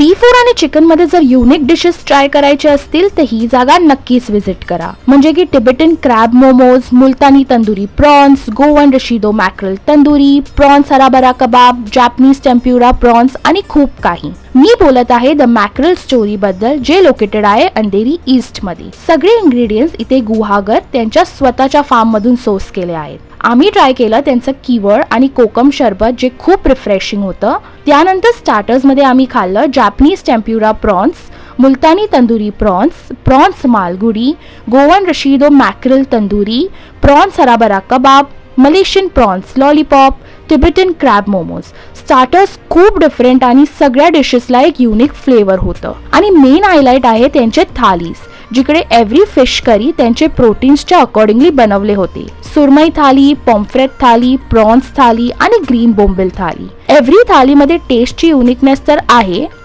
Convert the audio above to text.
Sea food आणि chicken मध्ये जर युनिक डिशेस ट्राय करायचे असतील तर ही जागा नक्कीच विजिट करा. म्हणजे की Tibetan crab momos, Multani tandoori prawns, Goan recheado mackerel tandoori, prawns हराबरा कबाब, जॅपनीज टेम्प्युरा प्रॉन्स आणि खूप काही. मी बोलत आहे द मॅक्रल स्टोरी बद्दल, जे लोकेटेड आहे अंधेरी ईस्ट मध्ये. सगळे इंग्रेडियंट्स इथे गुहागर त्यांच्या स्वतःच्या फार्म मधून सोर्स केले आहेत. आम्ही ट्राय केलं त्यांचं कीवड आणि कोकम शरबत, जे खूप रिफ्रेशिंग होतं. त्यानंतर स्टार्टर्स मध्ये आम्ही खाल्लं Japanese tempura prawns, Multani tandoori prawns, prawns Malgudi, Goan recheado mackerel tandoori, prawns हराबरा kabab, Malaysian prawns lollipop, Tibetan crab momos. Starters खूप डिफरंट आणि सगळ्या डिशेसला एक युनिक फ्लेवर होतं. आणि मेन हायलाइट आहे त्यांचे थालीज, जिकडे एव्हरी फिश करी त्यांचे प्रोटीन्सच्या अकॉर्डिंगली बनवले होते. सुरमई थाली, पॉम्फ्रेट थाली, प्रॉन्स थाली आणि ग्रीन बोंबिल थाली. एव्हरी थालीमध्ये टेस्टची युनिकनेस तर आहे आणि